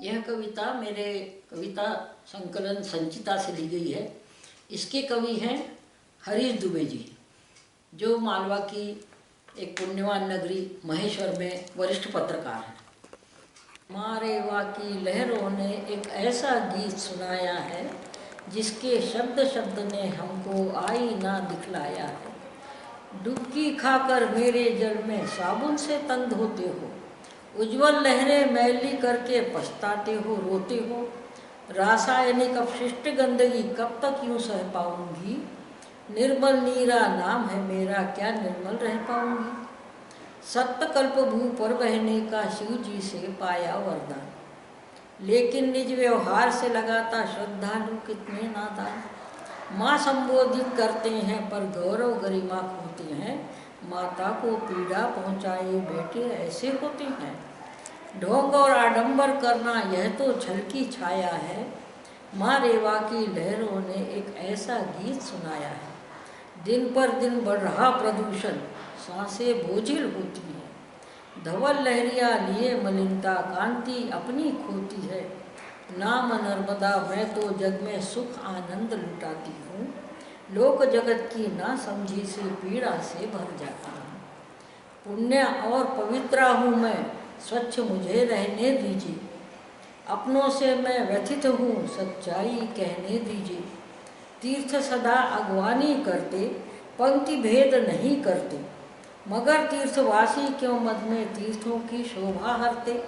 यह कविता मेरे कविता संकलन संचिता से ली गई है। इसके कवि हैं हरीश दुबे जी, जो मालवा की एक पुण्यवान नगरी महेश्वर में वरिष्ठ पत्रकार हैं। मारेवा की लहरों ने एक ऐसा गीत सुनाया है जिसके शब्द शब्द ने हमको आईना दिखलाया है। डुबकी खाकर मेरे जल में साबुन से तंग होते हो, उज्जवल लहरें मैली करके पछताते हो, रोते हो। रासायनिक अपशिष्ट गंदगी कब तक यूं सह पाऊंगी, निर्मल नीरा नाम है मेरा, क्या निर्मल रह पाऊंगी। सत्य कल्प भू पर बहने का शिव जी से पाया वरदान, लेकिन निज व्यवहार से लगाता श्रद्धालु कितने नादान। माँ संबोधित करते हैं पर गौरव गरिमा खोते हैं, माता को पीड़ा पहुँचाए बेटे ऐसे होते हैं। ढोंग और आडंबर करना यह तो छल की छाया है, माँ रेवा की लहरों ने एक ऐसा गीत सुनाया है। दिन पर दिन बढ़ रहा प्रदूषण, सांसें बोझिल होती हैं। धवल लहरिया लिए मलिनता, कांति अपनी खोती है। नाम नर्मदा मैं तो जग में सुख आनंद लुटाती हूँ, लोक जगत की ना समझी से पीड़ा से भर जाती हूँ। पुण्य और पवित्रा हूँ मैं, स्वच्छ मुझे रहने दीजिए। अपनों से मैं व्यथित हूँ, सच्चाई कहने दीजिए। तीर्थ सदा अगवानी करते, पंक्ति भेद नहीं करते, मगर तीर्थवासी क्यों मद में तीर्थों की शोभा हरते।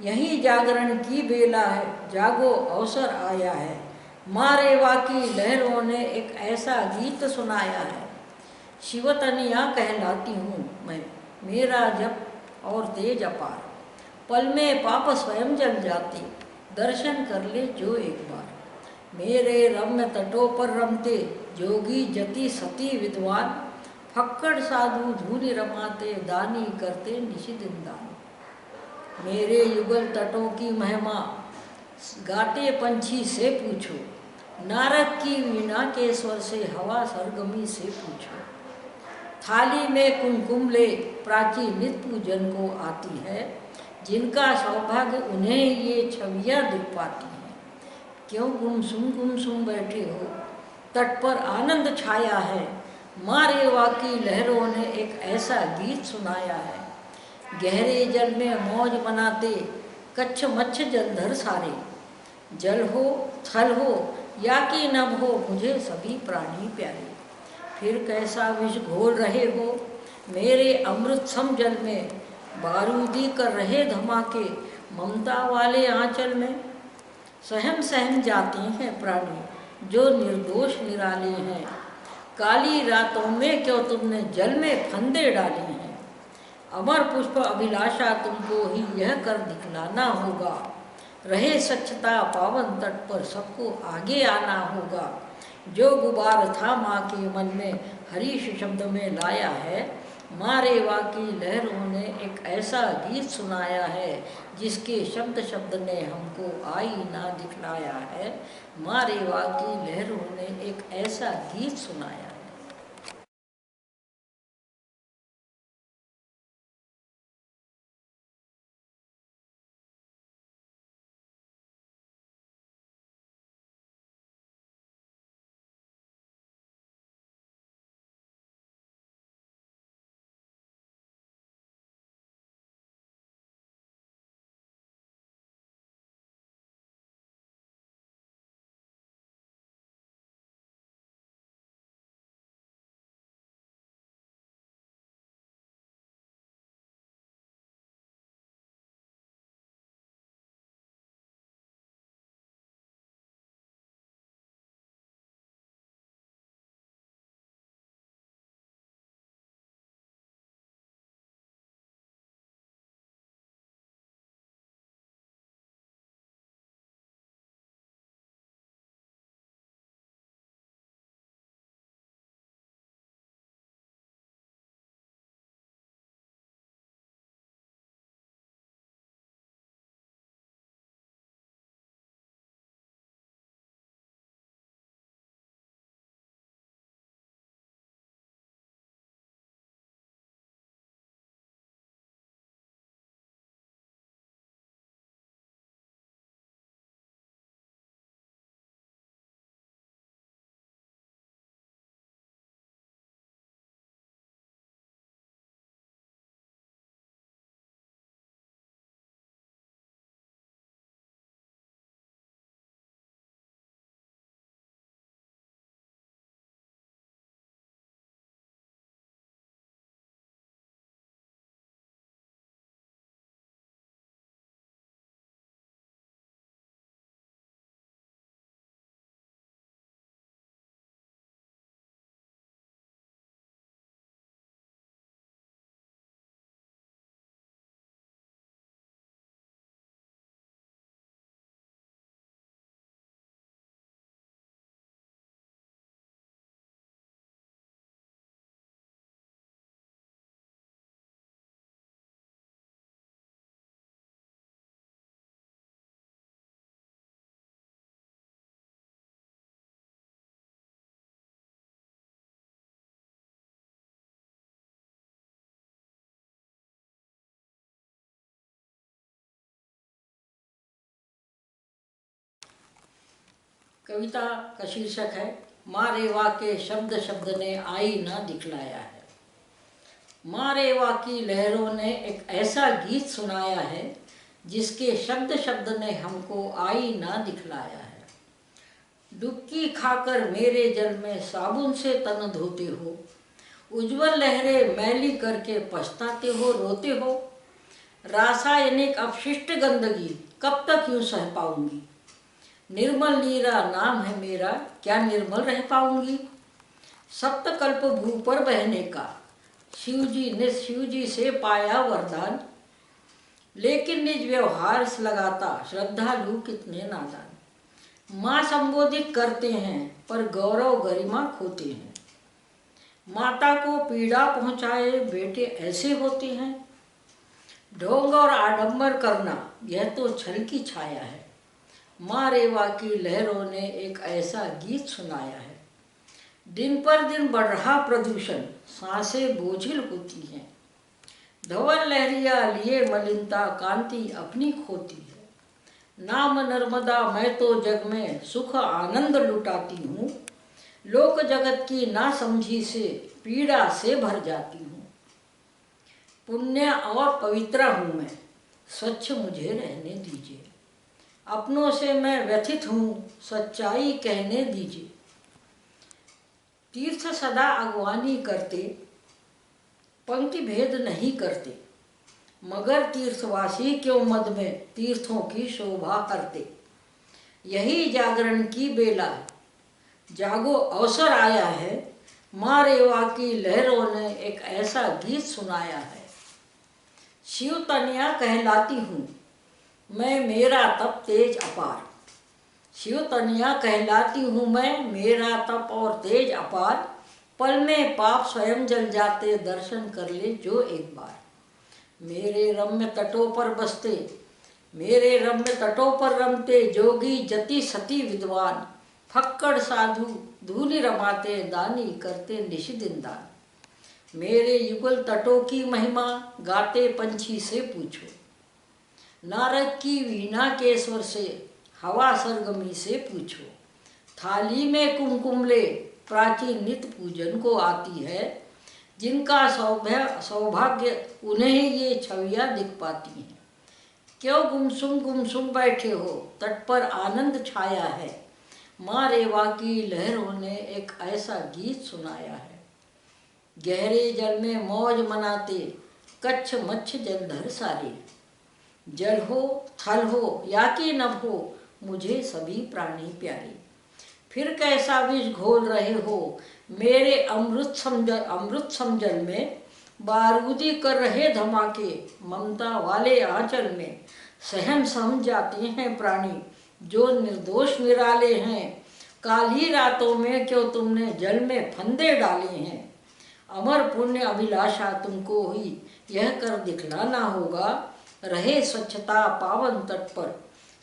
यही जागरण की बेला है, जागो अवसर आया है। माँ रेवा की लहरों ने एक ऐसा गीत सुनाया है। शिवतनिया कहलाती हूँ मैं, मेरा जप और तेज अपार, पल में पाप स्वयं जल जाते, दर्शन कर ले जो एक बार। मेरे रम्य तटों पर रमते जोगी जति सती विद्वान, फक्कड़ साधु धूनि रमाते, दानी करते निशिदिन दान। मेरे युगल तटों की महिमा गाते पंछी से पूछो, नारद की वीणा के स्वर से हवा सरगमी से पूछो। थाली में कुमकुम ले प्राची नित पूजन को आती है, जिनका सौभाग्य उन्हें ये छवियाँ दिख पाती हैं। क्यों गुमसुम बैठे हो, तट पर आनंद छाया है। माँ रेवा की लहरों ने एक ऐसा गीत सुनाया है। गहरे जल में मौज मनाते कच्छ मच्छ जलधर सारे, जल हो थल हो या कि नभ हो मुझे सभी प्राणी प्यारे। फिर कैसा विष घोल रहे हो मेरे अमृत सम जल में, बारूदी कर रहे धमाके ममता वाले आंचल में। सहम सहम जाते हैं प्राणी जो निर्दोष निराले हैं, काली रातों में क्यों तुमने जल में फंदे डाले हैं। अमर पुष्प अभिलाषा तुमको ही यह कर दिखलाना होगा, रहे स्वच्छता पावन तट पर सबको आगे आना होगा। जो गुबार था माँ के मन में हरीश शब्द में लाया है, माँ रेवा की लहरों ने एक ऐसा गीत सुनाया है जिसके शब्द शब्द ने हमको आईना दिखलाया है। माँ रेवा की लहरों ने एक ऐसा गीत सुनाया है। कविता का शीर्षक है माँ रेवा के शब्द शब्द ने आईना दिखलाया है। माँ रेवा की लहरों ने एक ऐसा गीत सुनाया है जिसके शब्द शब्द ने हमको आईना दिखलाया है। डुबकी खाकर मेरे जल में साबुन से तन धोते हो, उज्जवल लहरें मैली करके पछताते हो, रोते हो। रासायनिक अपशिष्ट गंदगी कब तक यूं सह पाऊंगी। निर्मल नीरा नाम है मेरा, क्या निर्मल रह पाऊंगी। सप्तकल्प भू पर बहने का शिवजी ने शिवजी से पाया वरदान, लेकिन निज व्यवहार से लगाता श्रद्धालु कितने नादान। माँ संबोधित करते हैं पर गौरव गरिमा खोते हैं। माता को पीड़ा पहुँचाए बेटे ऐसे होते हैं। ढोंग और आडंबर करना यह तो छल की छाया है। माँ रेवा की लहरों ने एक ऐसा गीत सुनाया है। दिन पर दिन बढ़ रहा प्रदूषण, सांसें बोझिल होती हैं। धवल लहरिया लिए मलिनता कांति अपनी खोती है। नाम नर्मदा मैं तो जग में सुख आनंद लुटाती हूँ। लोक जगत की ना समझी से पीड़ा से भर जाती हूँ। पुण्य और पवित्रा हूँ मैं, स्वच्छ मुझे रहने दीजिए। अपनों से मैं व्यथित हूँ, सच्चाई कहने दीजिए। तीर्थ सदा अगवानी करते, पंक्ति भेद नहीं करते, मगर तीर्थवासी क्यों मद में तीर्थों की शोभा करते। यही जागरण की बेला, जागो अवसर आया है। माँ रेवा की लहरों ने एक ऐसा गीत सुनाया है। शिव तनया कहलाती हूँ मैं, मेरा तप तेज अपार। शिव तनया कहलाती हूँ मैं, मेरा तप और तेज अपार। पल में पाप स्वयं जल जाते, दर्शन कर ले जो एक बार। मेरे रम्य तटों पर बसते, मेरे रम्य तटों पर रमते, जोगी जति सती विद्वान। फक्कड़ साधु धूलि रमाते, दानी करते निशिदिन दान। मेरे युगल तटों की महिमा गाते पंछी से पूछो। नारद की वीणा के स्वर से हवा सरगमी से पूछो। थाली में कुमकुम ले प्राचीन नित्य पूजन को आती है। जिनका सौभाग्य उन्हें ये छवियाँ दिख पाती हैं। क्यों गुमसुम बैठे हो, तट पर आनंद छाया है। माँ रेवा की लहरों ने एक ऐसा गीत सुनाया है। गहरे जल में मौज मनाते, कच्छ मच्छ जलधर सारे। जल हो थल हो या कि नभ हो, मुझे सभी प्राणी प्यारे। फिर कैसा विष घोल रहे हो मेरे अमृत समजल में। बारूदी कर रहे धमाके ममता वाले आंचल में। सहम सम जाते हैं प्राणी जो निर्दोष निराले हैं। काली रातों में क्यों तुमने जल में फंदे डाले हैं। अमर पुण्य अभिलाषा तुमको हुई, यह कर दिखलाना होगा। रहे स्वच्छता पावन तट पर,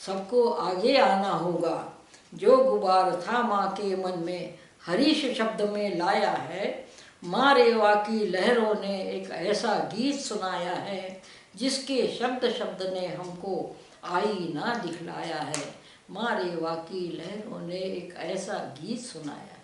सबको आगे आना होगा। जो गुबार था माँ के मन में, हरीश शब्द में लाया है। माँ रेवा की लहरों ने एक ऐसा गीत सुनाया है जिसके शब्द शब्द ने हमको आईना दिखलाया है। माँ रेवा की लहरों ने एक ऐसा गीत सुनाया है।